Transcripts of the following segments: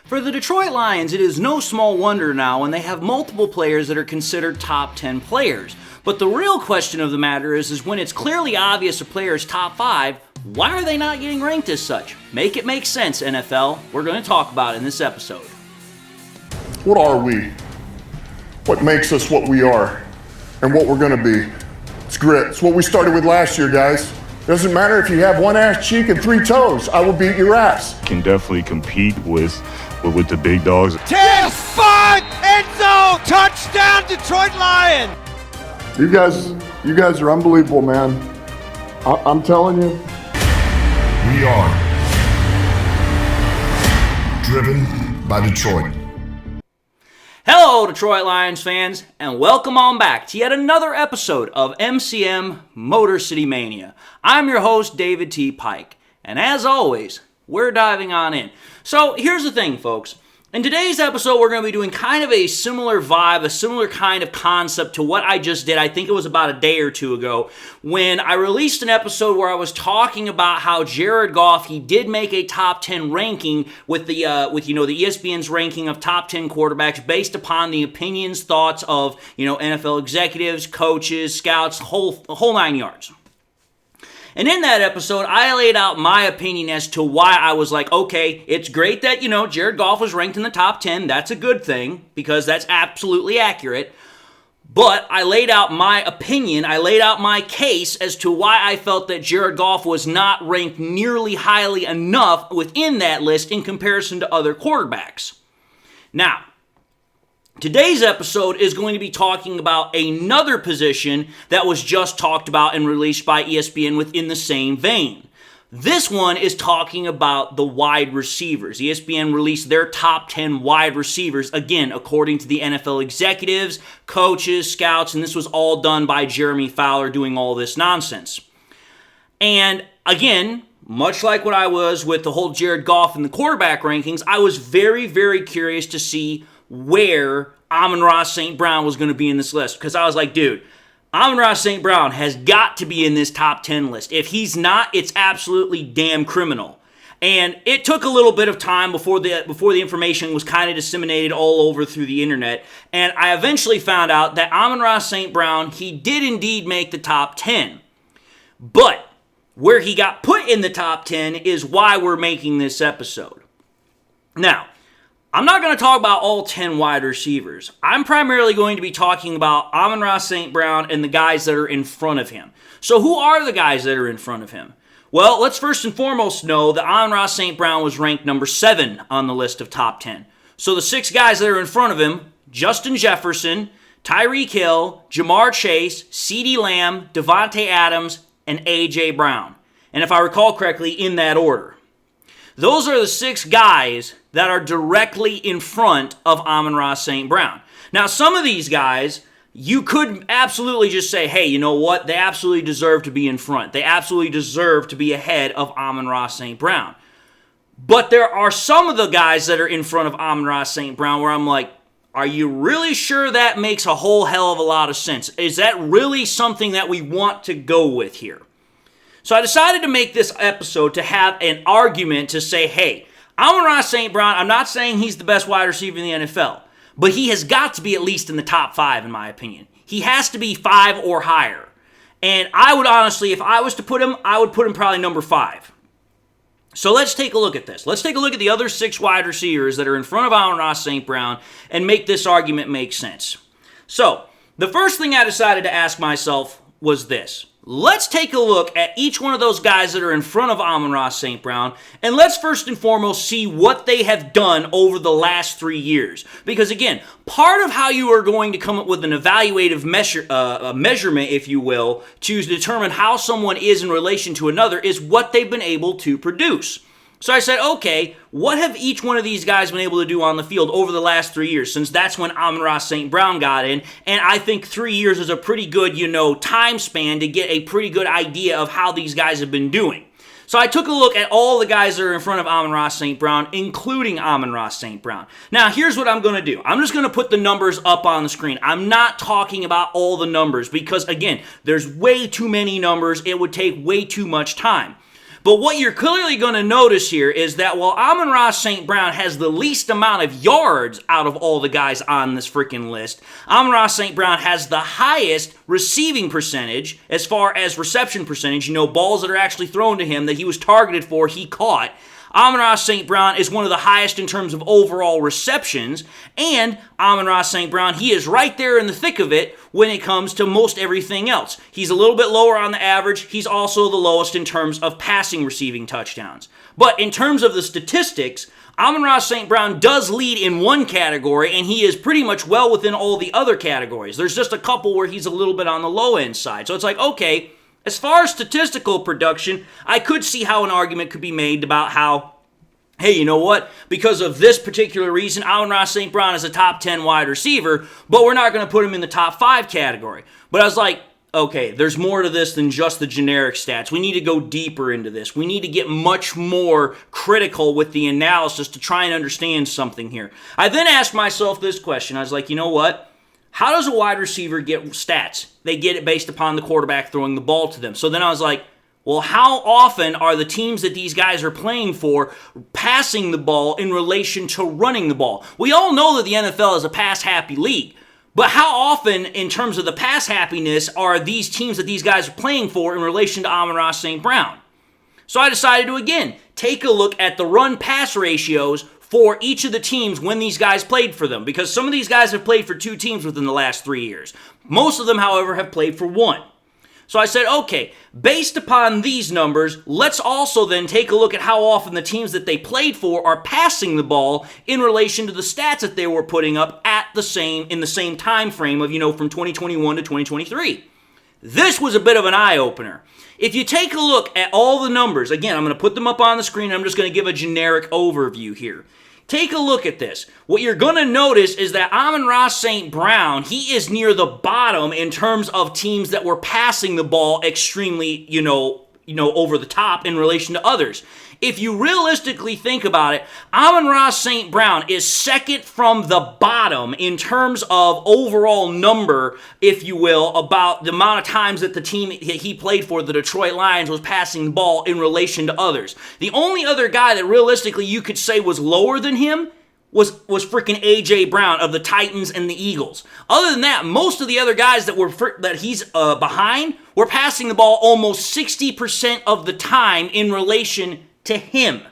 For the Detroit Lions, it is no small wonder now when they have multiple players that are considered top 10 players. But the real question of the matter is when it's clearly obvious a player is top 5, why are they not getting ranked as such? Make it make sense, NFL. We're going to talk about it in this episode. What are we? What makes us what we are and what we're going to be? It's grit. It's what we started with last year, guys. Doesn't matter if you have one ass cheek and 3 toes. I will beat your ass. Can definitely compete with the big dogs. 10-5 end zone touchdown Detroit Lions. You guys are unbelievable, man. I'm telling you. We are driven by Detroit. Hello, Detroit Lions fans, and welcome on back to yet another episode of MCM Motor City Mania. I'm your host, David T. Pike, and as always, we're diving on in. So here's the thing, folks. In today's episode, we're going to be doing kind of a similar vibe, a similar kind of concept to what I just did. I think it was about a day or two ago when I released an episode where I was talking about how Jared Goff, he did make a top 10 ranking with the ESPN's ranking of top 10 quarterbacks based upon the opinions, thoughts of, NFL executives, coaches, scouts, whole 9 yards. And in that episode, I laid out my opinion as to why I was like, okay, it's great that, Jared Goff was ranked in the top 10. That's a good thing because that's absolutely accurate. But I laid out my opinion, I laid out my case as to why I felt that Jared Goff was not ranked nearly highly enough within that list in comparison to other quarterbacks. Now, today's episode is going to be talking about another position that was just talked about and released by ESPN within the same vein. This one is talking about the wide receivers. ESPN released their top 10 wide receivers, again, according to the NFL executives, coaches, scouts, and this was all done by Jeremy Fowler doing all this nonsense. And again, much like what I was with the whole Jared Goff and the quarterback rankings, I was very, very curious to see where Amon-Ra St. Brown was going to be in this list. Because I was like, dude, Amon-Ra St. Brown has got to be in this top 10 list. If he's not, it's absolutely damn criminal. And it took a little bit of time before the information was kind of disseminated all over through the internet. And I eventually found out that Amon-Ra St. Brown, he did indeed make the top 10. But where he got put in the top 10 is why we're making this episode. Now, I'm not going to talk about all 10 wide receivers. I'm primarily going to be talking about Amon-Ra St. Brown and the guys that are in front of him. So who are the guys that are in front of him? Well, let's first and foremost know that Amon-Ra St. Brown was ranked number 7 on the list of top 10. So the 6 guys that are in front of him, Justin Jefferson, Tyreek Hill, Jamar Chase, CeeDee Lamb, Devontae Adams, and A.J. Brown. And if I recall correctly, in that order. Those are the 6 guys that are directly in front of Amon-Ra St. Brown. Now, some of these guys, you could absolutely just say, hey, you know what? They absolutely deserve to be in front. They absolutely deserve to be ahead of Amon-Ra St. Brown. But there are some of the guys that are in front of Amon-Ra St. Brown where I'm like, are you really sure that makes a whole hell of a lot of sense? Is that really something that we want to go with here? So I decided to make this episode to have an argument to say, hey, Amon-Ra St. Brown, I'm not saying he's the best wide receiver in the NFL, but he has got to be at least in the top 5 in my opinion. He has to be 5 or higher. And I would honestly, if I was to put him, I would put him probably number 5. So let's take a look at this. Let's take a look at the other 6 wide receivers that are in front of Amon-Ra St. Brown and make this argument make sense. So the first thing I decided to ask myself was this. Let's take a look at each one of those guys that are in front of Amon-Ra St. Brown, and let's first and foremost see what they have done over the last 3 years. Because again, part of how you are going to come up with an evaluative measurement, if you will, to determine how someone is in relation to another is what they've been able to produce. So I said, okay, what have each one of these guys been able to do on the field over the last 3 years, since that's when Amon-Ra St. Brown got in, and I think 3 years is a pretty good, time span to get a pretty good idea of how these guys have been doing. So I took a look at all the guys that are in front of Amon-Ra St. Brown, including Amon-Ra St. Brown. Now, here's what I'm going to do. I'm just going to put the numbers up on the screen. I'm not talking about all the numbers because, again, there's way too many numbers. It would take way too much time. But what you're clearly going to notice here is that while Amon-Ra St. Brown has the least amount of yards out of all the guys on this freaking list, Amon-Ra St. Brown has the highest receiving percentage as far as reception percentage. Balls that are actually thrown to him that he was targeted for, he caught. Amon-Ra St. Brown is one of the highest in terms of overall receptions, and Amon-Ra St. Brown, he is right there in the thick of it when it comes to most everything else. He's a little bit lower on the average. He's also the lowest in terms of passing receiving touchdowns. But in terms of the statistics, Amon-Ra St. Brown does lead in one category, and he is pretty much well within all the other categories. There's just a couple where he's a little bit on the low end side. So it's like, okay, as far as statistical production, I could see how an argument could be made about how, hey, you know what? Because of this particular reason, Amon-Ra St. Brown is a top 10 wide receiver, but we're not going to put him in the top 5 category. But I was like, okay, there's more to this than just the generic stats. We need to go deeper into this. We need to get much more critical with the analysis to try and understand something here. I then asked myself this question. I was like, you know what? How does a wide receiver get stats? They get it based upon the quarterback throwing the ball to them. So then I was like, well, how often are the teams that these guys are playing for passing the ball in relation to running the ball? We all know that the NFL is a pass-happy league. But how often, in terms of the pass happiness, are these teams that these guys are playing for in relation to Amon-Ra St. Brown? So I decided to, again, take a look at the run-pass ratios for each of the teams when these guys played for them, because some of these guys have played for 2 teams within the last 3 years. Most of them, however, have played for 1. So I said, okay, based upon these numbers, let's also then take a look at how often the teams that they played for are passing the ball in relation to the stats that they were putting up in the same time frame of, from 2021 to 2023. This was a bit of an eye-opener. If you take a look at all the numbers, again, I'm going to put them up on the screen. I'm just going to give a generic overview here. Take a look at this. What you're going to notice is that Amon-Ra St. Brown, he is near the bottom in terms of teams that were passing the ball extremely, over the top in relation to others. If you realistically think about it, Amon-Ra St. Brown is second from the bottom in terms of overall number, if you will, about the amount of times that the team he played for, the Detroit Lions, was passing the ball in relation to others. The only other guy that realistically you could say was lower than him was freaking A.J. Brown of the Titans and the Eagles. Other than that, most of the other guys that he's behind were passing the ball almost 60% of the time in relation to him.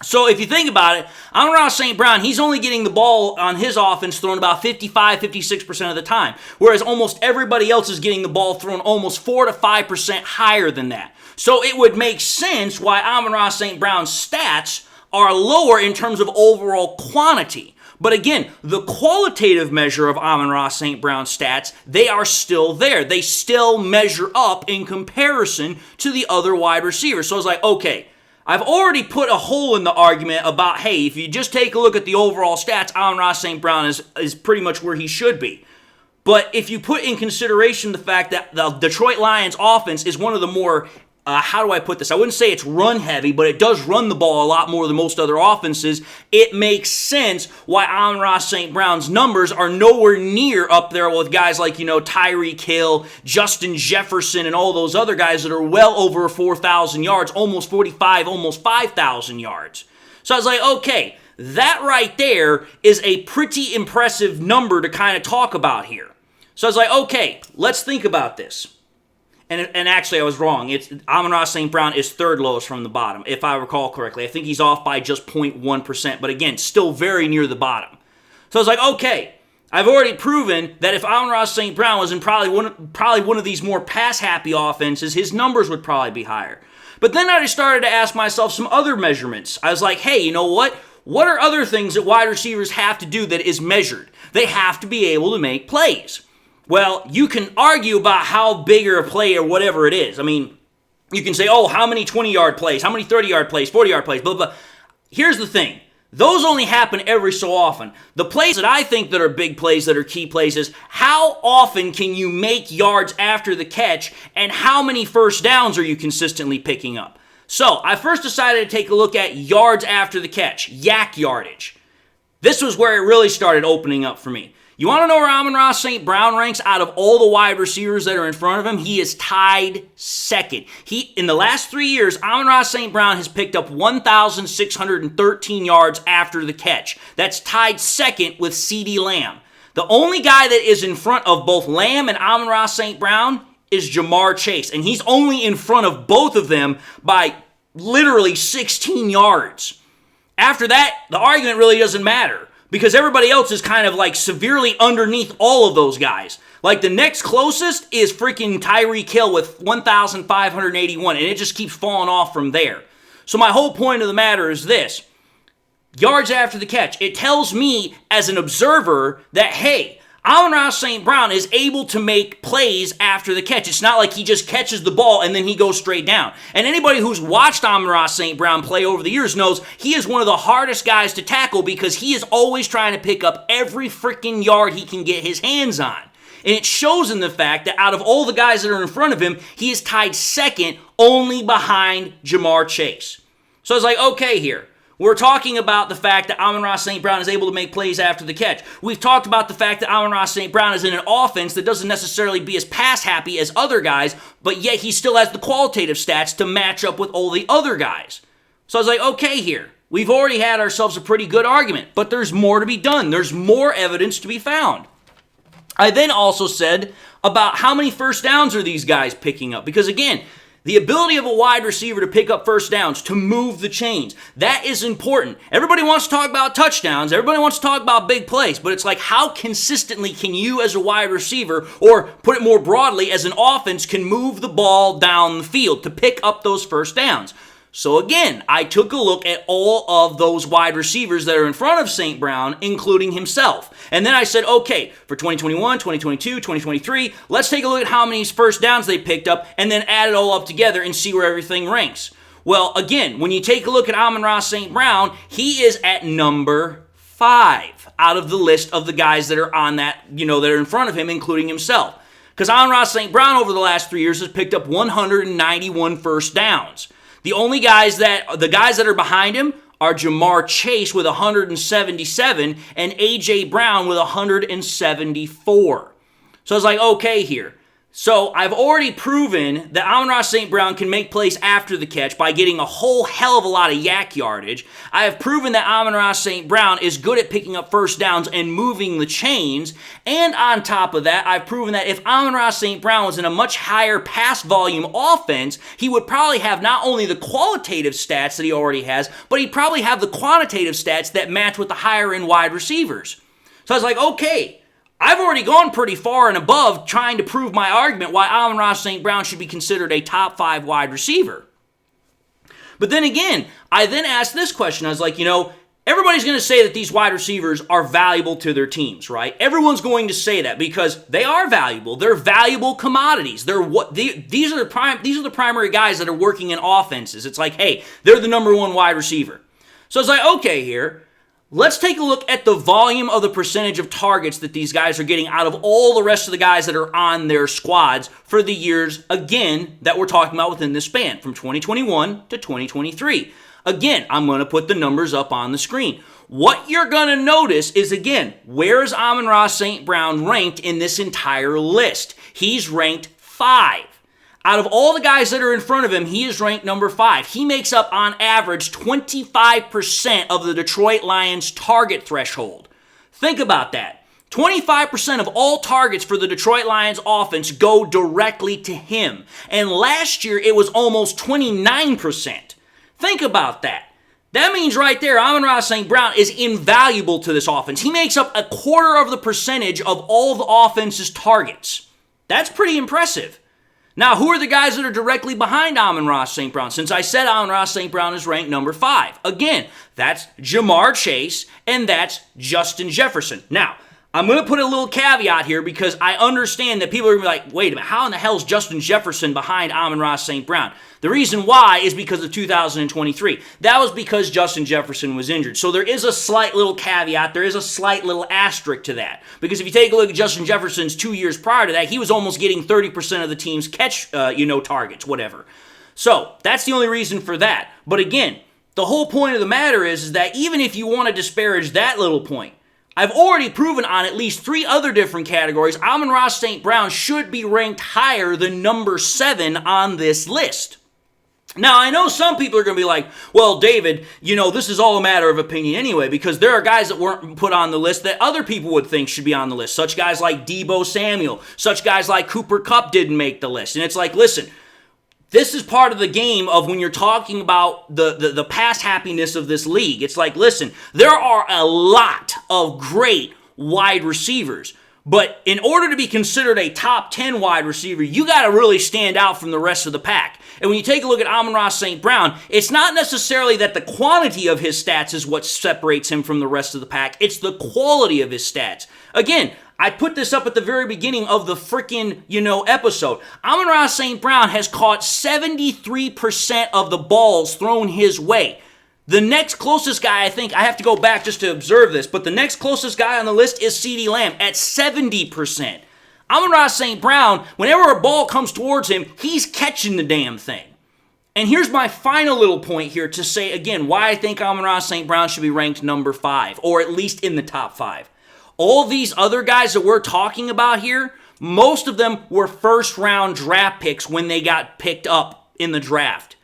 So if you think about it, Amon-Ra St. Brown, he's only getting the ball on his offense thrown about 55-56% of the time, whereas almost everybody else is getting the ball thrown almost 4 to 5% higher than that. So it would make sense why Amon-Ra St. Brown's stats are lower in terms of overall quantity. But again, the qualitative measure of Amon-Ra St. Brown's stats, they are still there. They still measure up in comparison to the other wide receivers. So I was like, okay, I've already put a hole in the argument about, hey, if you just take a look at the overall stats, Amon-Ra St. Brown is pretty much where he should be. But if you put in consideration the fact that the Detroit Lions offense is one of the more, how do I put this? I wouldn't say it's run heavy, but it does run the ball a lot more than most other offenses. It makes sense why Amon-Ra St. Brown's numbers are nowhere near up there with guys like, Tyreek Hill, Justin Jefferson, and all those other guys that are well over 4,000 yards, almost 45, almost 5,000 yards. So I was like, okay, that right there is a pretty impressive number to kind of talk about here. So I was like, okay, let's think about this. And actually, I was wrong. Amon-Ra St. Brown is third lowest from the bottom, if I recall correctly. I think he's off by just 0.1%, but again, still very near the bottom. So I was like, okay, I've already proven that if Amon-Ra St. Brown was in probably one of these more pass-happy offenses, his numbers would probably be higher. But then I just started to ask myself some other measurements. I was like, hey, you know what? What are other things that wide receivers have to do that is measured? They have to be able to make plays. Well, you can argue about how big a play or whatever it is. I mean, you can say, oh, how many 20-yard plays, how many 30-yard plays, 40-yard plays, blah, blah. Here's the thing. Those only happen every so often. The plays that I think that are big plays, that are key plays, is how often can you make yards after the catch and how many first downs are you consistently picking up? So I first decided to take a look at yards after the catch, yak yardage. This was where it really started opening up for me. You want to know where Amon-Ra St. Brown ranks out of all the wide receivers that are in front of him? He is tied second. In the last 3 years, Amon-Ra St. Brown has picked up 1,613 yards after the catch. That's tied second with CeeDee Lamb. The only guy that is in front of both Lamb and Amon-Ra St. Brown is Jamar Chase, and he's only in front of both of them by literally 16 yards. After that, the argument really doesn't matter, because everybody else is kind of like severely underneath all of those guys. Like the next closest is freaking Tyreek Hill with 1,581, and it just keeps falling off from there. So my whole point of the matter is this. Yards after the catch. It tells me as an observer that, hey, Amon-Ra St. Brown is able to make plays after the catch. It's not like he just catches the ball and then he goes straight down. And anybody who's watched Amon-Ra St. Brown play over the years knows he is one of the hardest guys to tackle because he is always trying to pick up every freaking yard he can get his hands on. And it shows in the fact that out of all the guys that are in front of him, he is tied second only behind Jamar Chase. So I was like, okay here. We're talking about the fact that Amon-Ra St. Brown is able to make plays after the catch. We've talked about the fact that Amon-Ra St. Brown is in an offense that doesn't necessarily be as pass happy as other guys, but yet he still has the qualitative stats to match up with all the other guys. So I was like, okay here. We've already had ourselves a pretty good argument, but there's more to be done. There's more evidence to be found. I then also said about how many first downs are these guys picking up, because again, the ability of a wide receiver to pick up first downs, to move the chains, that is important. Everybody wants to talk about touchdowns. Everybody wants to talk about big plays, but it's like how consistently can you as a wide receiver, or put it more broadly, as an offense, can move the ball down the field to pick up those first downs. So again, I took a look at all of those wide receivers that are in front of St. Brown, including himself. And then I said, okay, for 2021, 2022, 2023, let's take a look at how many first downs they picked up and then add it all up together and see where everything ranks. Well, again, when you take a look at Amon-Ra St. Brown, he is at number 5 out of the list of the guys that are on that, that are in front of him, including himself. Because Amon-Ra St. Brown over the last 3 years has picked up 191 first downs. The guys that are behind him are Jamar Chase with 177 and A.J. Brown with 174. So I was like, okay here. So I've already proven that Amon-Ra St. Brown can make plays after the catch by getting a whole hell of a lot of yak yardage. I have proven that Amon-Ra St. Brown is good at picking up first downs and moving the chains. And on top of that, I've proven that if Amon-Ra St. Brown was in a much higher pass volume offense, he would probably have not only the qualitative stats that he already has, but he'd probably have the quantitative stats that match with the higher end wide receivers. So I was like, okay, I've already gone pretty far and above trying to prove my argument why Amon-Ra St. Brown should be considered a top 5 wide receiver. But then again, I then asked this question. I was like, everybody's going to say that these wide receivers are valuable to their teams, right? Everyone's going to say that because they are valuable. They're valuable commodities. These are the primary guys that are working in offenses. It's like, hey, they're the number 1 wide receiver. So I was like, okay here. Let's take a look at the volume of the percentage of targets that these guys are getting out of all the rest of the guys that are on their squads for the years, again, that we're talking about within this span, from 2021 to 2023. Again, I'm going to put the numbers up on the screen. What you're going to notice is, again, where is Amon-Ra St. Brown ranked in this entire list? He's ranked 5. Out of all the guys that are in front of him, he is ranked number 5. He makes up, on average, 25% of the Detroit Lions' target threshold. Think about that. 25% of all targets for the Detroit Lions offense go directly to him. And last year, it was almost 29%. Think about that. That means right there, Amon-Ra St. Brown is invaluable to this offense. He makes up a quarter of the percentage of all the offense's targets. That's pretty impressive. Now, who are the guys that are directly behind Amon-Ra St. Brown? Since I said Amon-Ra St. Brown is ranked number 5. Again, that's Jamar Chase and that's Justin Jefferson. Now, I'm going to put a little caveat here because I understand that people are going to be like, wait a minute, how in the hell is Justin Jefferson behind Amon-Ra St. Brown? The reason why is because of 2023. That was because Justin Jefferson was injured. So there is a slight little caveat, there is a slight little asterisk to that. Because if you take a look at Justin Jefferson's 2 years prior to that, he was almost getting 30% of the team's catch, targets, whatever. So that's the only reason for that. But again, the whole point of the matter is that even if you want to disparage that little point, I've already proven on at least 3 other different categories, Amon-Ra St. Brown should be ranked higher than number 7 on this list. Now, I know some people are going to be like, well, David, this is all a matter of opinion anyway, because there are guys that weren't put on the list that other people would think should be on the list. Such guys like Deebo Samuel, such guys like Cooper Kupp didn't make the list. And it's like, listen, this is part of the game of when you're talking about the past happiness of this league. It's like, listen, there are a lot of great wide receivers. But in order to be considered a top 10 wide receiver, you got to really stand out from the rest of the pack. And when you take a look at Amon-Ra St. Brown, it's not necessarily that the quantity of his stats is what separates him from the rest of the pack. It's the quality of his stats. Again, I put this up at the very beginning of the freaking, episode. Amon-Ra St. Brown has caught 73% of the balls thrown his way. The next closest guy, I think, I have to go back just to observe this, but the next closest guy on the list is CeeDee Lamb at 70%. Amon-Ra St. Brown, whenever a ball comes towards him, he's catching the damn thing. And here's my final little point here to say, again, why I think Amon-Ra St. Brown should be ranked number 5, or at least in the top 5. All these other guys that we're talking about here, most of them were first-round draft picks when they got picked up in the draft.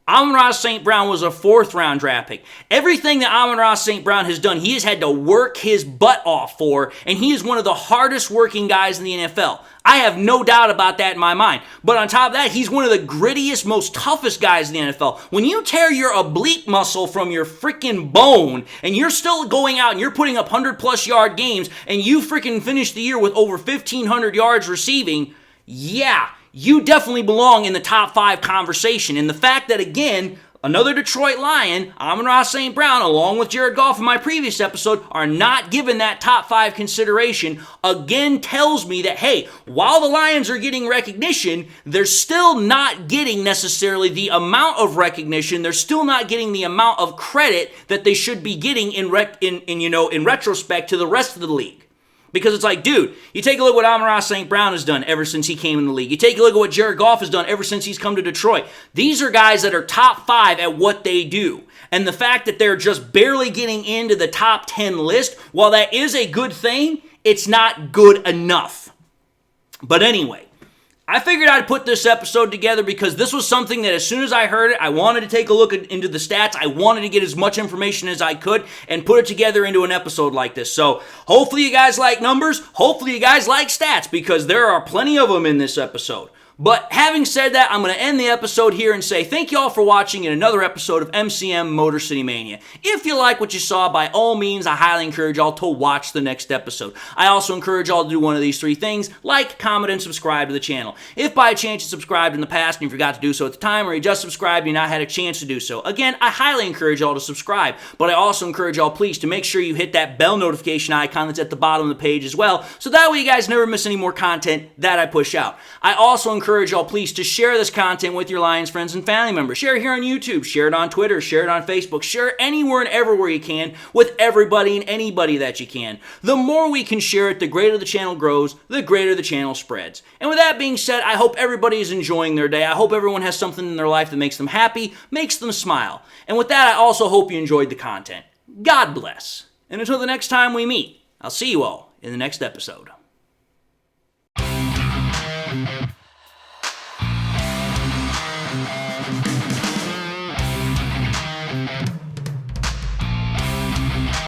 Amon-Ra St. Brown was a 4th-round draft pick. Everything that Amon-Ra St. Brown has done, he has had to work his butt off for, and he is one of the hardest-working guys in the NFL. I have no doubt about that in my mind. But on top of that, he's one of the grittiest, most toughest guys in the NFL. When you tear your oblique muscle from your freaking bone, and you're still going out and you're putting up 100-plus yard games, and you freaking finish the year with over 1,500 yards receiving, yeah, you definitely belong in the top 5 conversation. And the fact that, again, another Detroit Lion, Amon-Ra St. Brown, along with Jared Goff in my previous episode, are not given that top 5 consideration, again tells me that, hey, while the Lions are getting recognition, they're still not getting necessarily the amount of recognition. They're still not getting the amount of credit that they should be getting in retrospect to the rest of the league. Because it's like, dude, you take a look at what Amon-Ra St. Brown has done ever since he came in the league. You take a look at what Jared Goff has done ever since he's come to Detroit. These are guys that are top 5 at what they do. And the fact that they're just barely getting into the top 10 list, while that is a good thing, it's not good enough. But anyway, I figured I'd put this episode together because this was something that as soon as I heard it, I wanted to take a look into the stats. I wanted to get as much information as I could and put it together into an episode like this. So hopefully you guys like numbers. Hopefully you guys like stats because there are plenty of them in this episode. But having said that, I'm going to end the episode here and say thank you all for watching in another episode of MCM Motor City Mania. If you like what you saw, by all means, I highly encourage y'all to watch the next episode. I also encourage y'all to do one of these 3 things: like, comment, and subscribe to the channel. If by chance you subscribed in the past and you forgot to do so at the time, or you just subscribed and you not had a chance to do so, again, I highly encourage y'all to subscribe. But I also encourage y'all, please, to make sure you hit that bell notification icon that's at the bottom of the page as well, so that way you guys never miss any more content that I push out. I also encourage y'all, please, to share this content with your Lions friends and family members. Share it here on YouTube, share it on Twitter, share it on Facebook, share it anywhere and everywhere you can with everybody and anybody that you can. The more we can share it, the greater the channel grows, the greater the channel spreads. And with that being said, I hope everybody is enjoying their day. I hope everyone has something in their life that makes them happy, makes them smile. And with that, I also hope you enjoyed the content. God bless. And until the next time we meet, I'll see you all in the next episode.